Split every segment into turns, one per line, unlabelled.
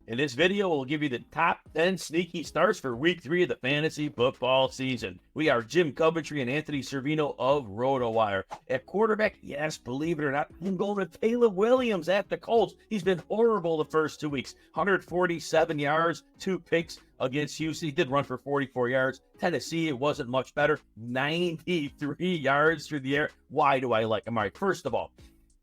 In this video, we'll give you the top 10 sneaky starts for week 3 of the fantasy football season. We are Jim Coventry and Anthony Cervino of RotoWire. At quarterback, yes, believe it or not, I'm going with Caleb Williams at the Colts. He's been horrible the first 2 weeks. 147 yards, 2 picks against Houston. He did run for 44 yards. Tennessee, it wasn't much better. 93 yards through the air. Why do I like him? All right, first of all,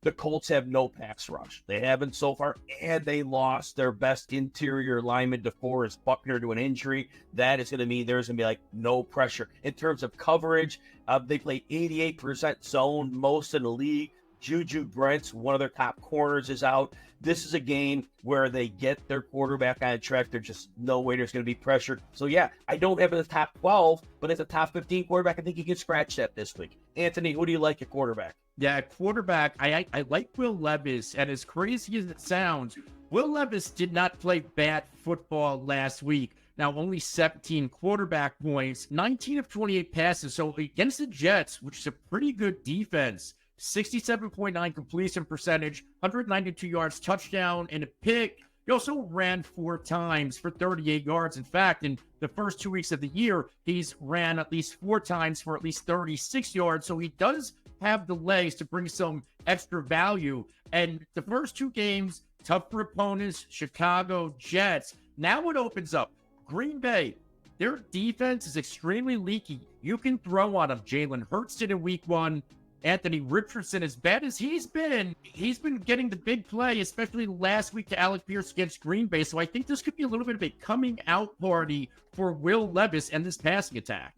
the Colts have no pass rush. They haven't so far, and they lost their best interior lineman, DeForest Buckner, to an injury. That is going to mean there's going to be no pressure. In terms of coverage, they play 88% zone, most in the league. Juju Brents, one of their top corners, is out. This is a game where they get their quarterback on track. There's just no way there's going to be pressure. So, yeah, I don't have it as top 12, but as a top 15 quarterback, I think you can scratch that this week. Anthony, who do you like at quarterback?
Yeah, at quarterback, I like Will Levis, and as crazy as it sounds, Will Levis did not play bad football last week. Now, only 17 quarterback points, 19 of 28 passes. So against the Jets, which is a pretty good defense, 67.9 completion percentage, 192 yards, touchdown, and a pick. He also ran 4 times for 38 yards. In fact, in the first 2 weeks of the year, he's ran at least 4 times for at least 36 yards. So he does have the legs to bring some extra value. And the first 2 games, tough for opponents, Chicago, Jets. Now it opens up. Green Bay, their defense is extremely leaky. You can throw on them. Jalen Hurts did in week 1. Anthony Richardson, as bad as he's been getting the big play, especially last week to Alec Pierce against Green Bay. So I think this could be a little bit of a coming out party for Will Levis and this passing attack.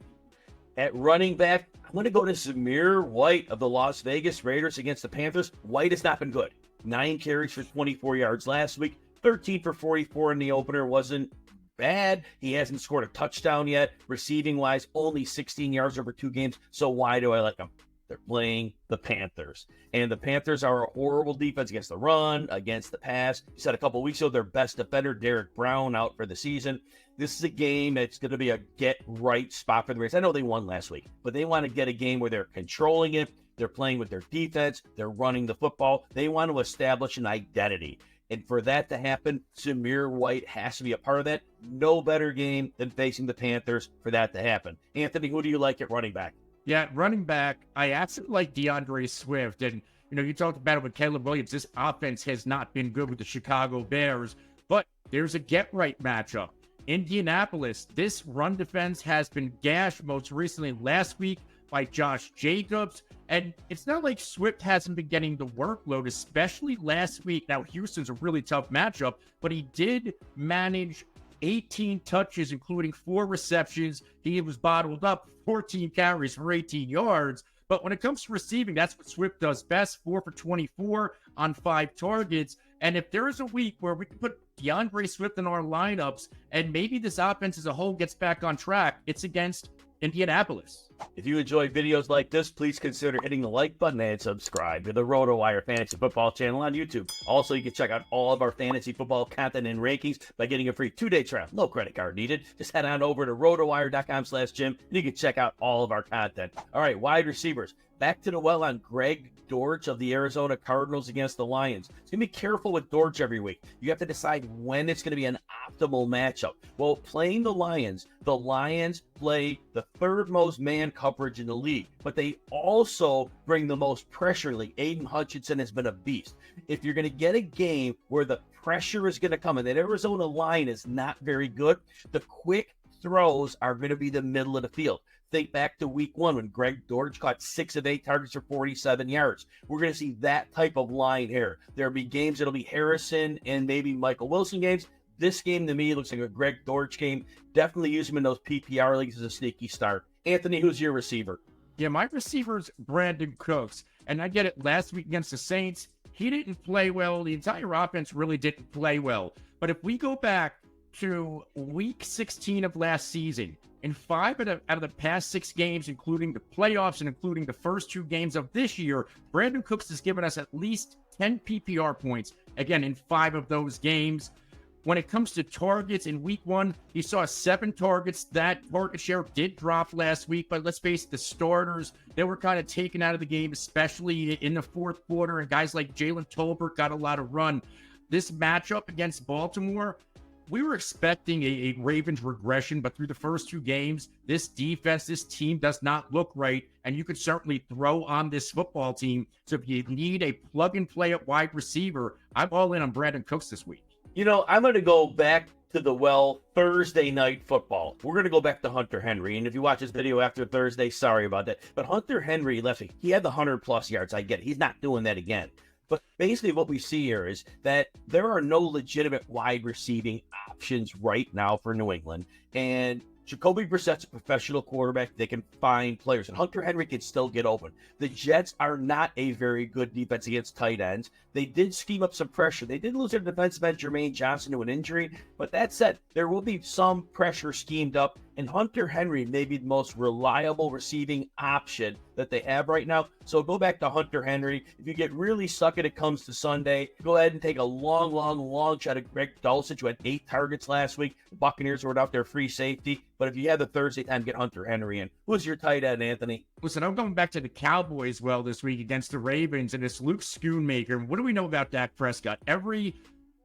At running back, I'm going to go to Zamir White of the Las Vegas Raiders against the Panthers. White has not been good. 9 carries for 24 yards last week. 13 for 44 in the opener. Wasn't bad. He hasn't scored a touchdown yet. Receiving-wise, only 16 yards over 2 games. So why do I like him? They're playing the Panthers. And the Panthers are a horrible defense against the run, against the pass. You said a couple weeks ago, their best defender, Derek Brown, out for the season. This is a game that's going to be a get-right spot for the Raiders. I know they won last week, but they want to get a game where they're controlling it. They're playing with their defense. They're running the football. They want to establish an identity. And for that to happen, Zamir White has to be a part of that. No better game than facing the Panthers for that to happen. Anthony, who do you like at running back?
Yeah, running back, I absolutely like DeAndre Swift. And, you talked about it with Caleb Williams. This offense has not been good with the Chicago Bears, but there's a get-right matchup. Indianapolis, this run defense has been gashed most recently last week by Josh Jacobs. And it's not like Swift hasn't been getting the workload, especially last week. Now, Houston's a really tough matchup, but he did manage 18 touches, including 4 receptions. He was bottled up, 14 carries for 18 yards. But when it comes to receiving, that's what Swift does best, 4 for 24 on 5 targets. And if there is a week where we can put DeAndre Swift in our lineups and maybe this offense as a whole gets back on track, it's against Indianapolis.
If you enjoy videos like this, please consider hitting the like button and subscribe to the RotoWire Fantasy Football channel on YouTube. Also, you can check out all of our fantasy football content and rankings by getting a free 2-day trial. No credit card needed. Just head on over to rotowire.com/Jim and you can check out all of our content. All right, wide receivers. Back to the well on Greg Dortch of the Arizona Cardinals against the Lions. It's going to be careful with Dortch every week. You have to decide when it's going to be an optimal matchup. Well, playing the Lions play the 3rd most man coverage in the league, but they also bring the most pressure in the league. Aiden Hutchinson has been a beast. If you're going to get a game where the pressure is going to come and that Arizona line is not very good, the quick throws are going to be the middle of the field. Think back to week 1 when Greg Dortch caught 6 of 8 targets for 47 yards. We're going to see that type of line here. There'll be games that'll be Harrison and maybe Michael Wilson games. This game to me looks like a Greg Dortch game. Definitely use him in those PPR leagues as a sneaky start. Anthony, who's your receiver?
Yeah, my receiver's Brandin Cooks. And I get it, last week against the Saints, he didn't play well. The entire offense really didn't play well. But if we go back to week 16 of last season, in 5 out of the past 6 games, including the playoffs and including the first 2 games of this year, Brandin Cooks has given us at least 10 PPR points, again, in 5 of those games. When it comes to targets, in week 1, he saw 7 targets. That target share did drop last week, but let's face it, the starters, they were kind of taken out of the game, especially in the 4th quarter, and guys like Jalen Tolbert got a lot of run. this matchup against Baltimore, we were expecting a Ravens regression, but through the first 2 games, this defense, this team does not look right, and you could certainly throw on this football team. So if you need a plug-and-play at wide receiver, I'm all in on Brandin Cooks this week.
I'm going to go back to the Thursday night football. We're going to go back to Hunter Henry. And if you watch this video after Thursday, sorry about that. But Hunter Henry, lefty, he had the 100-plus yards. I get it. He's not doing that again. But basically what we see here is that there are no legitimate wide receiving options right now for New England. And Jacoby Brissett's a professional quarterback. They can find players, and Hunter Henry can still get open. The Jets are not a very good defense against tight ends. They did scheme up some pressure. They did lose their defensive end, Jermaine Johnson, to an injury. But that said, there will be some pressure schemed up, and Hunter Henry may be the most reliable receiving option that they have right now. So go back to Hunter Henry. If you get really stuck and it comes to Sunday, go ahead and take a long shot at Greg Dulcich, who had 8 targets last week. The Buccaneers were without their free safety. But if you have the Thursday time, get Hunter Henry in. Who's your tight end, Anthony?
Listen, I'm going back to the Cowboys this week against the Ravens, and it's Luke Schoonmaker. What do we know about Dak Prescott? Every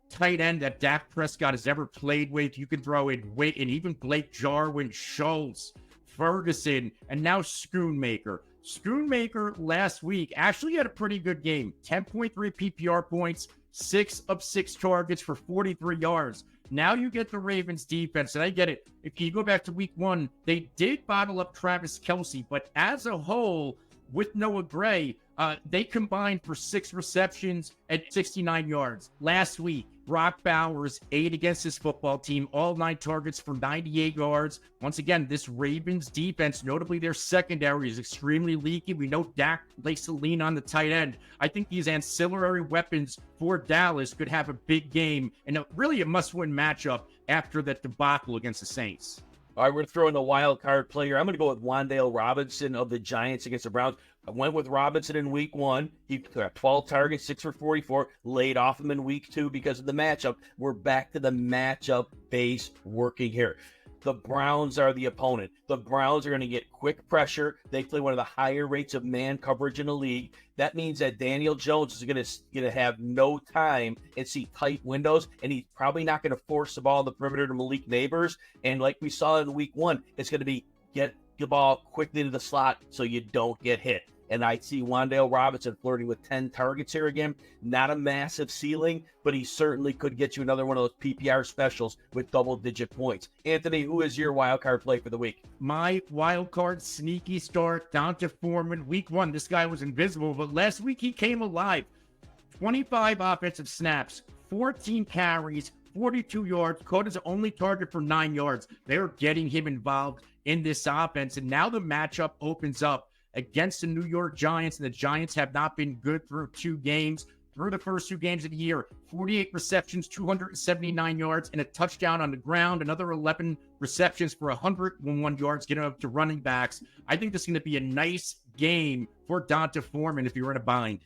tight end that Dak Prescott has ever played with, you can throw in Witt and even Blake Jarwin, Schultz, Ferguson, and now Schoonmaker. Schoonmaker last week actually had a pretty good game. 10.3 PPR points, 6 of 6 targets for 43 yards. Now you get the Ravens defense, and I get it. If you go back to week 1, they did bottle up Travis Kelce, but as a whole, with Noah Gray, they combined for 6 receptions at 69 yards. Last week, Brock Bowers, 8 against his football team, all 9 targets for 98 yards. Once again, this Ravens defense, notably their secondary, is extremely leaky. We know Dak likes to lean on the tight end. I think these ancillary weapons for Dallas could have a big game and really a must-win matchup after that debacle against the Saints.
All right, we're going to throw in a wild card player. I'm going to go with Wan'Dale Robinson of the Giants against the Browns. I went with Robinson in week 1. He got 12 targets, 6 for 44, laid off him in week 2 because of the matchup. We're back to the matchup base working here. The Browns are the opponent. The Browns are going to get quick pressure. They play one of the higher rates of man coverage in the league. That means that Daniel Jones is going to have no time and see tight windows, and he's probably not going to force the ball on the perimeter to Malik Neighbors. And like we saw in week 1, it's going to be get the ball quickly to the slot so you don't get hit. And I see Wan'Dale Robinson flirting with 10 targets here again. Not a massive ceiling, but he certainly could get you another one of those PPR specials with double-digit points. Anthony, who is your wild card play for the week?
My wild card sneaky start, D'Onta Foreman. Week 1, this guy was invisible, but last week he came alive. 25 offensive snaps, 14 carries, 42 yards, caught his only target for 9 yards. They're getting him involved in this offense, and now the matchup opens up against the New York Giants, and the Giants have not been good through 2 games. Through the first 2 games of the year, 48 receptions, 279 yards, and a touchdown on the ground. Another 11 receptions for 101 yards, getting up to running backs. I think this is going to be a nice game for D'Onta Foreman if you're in a bind.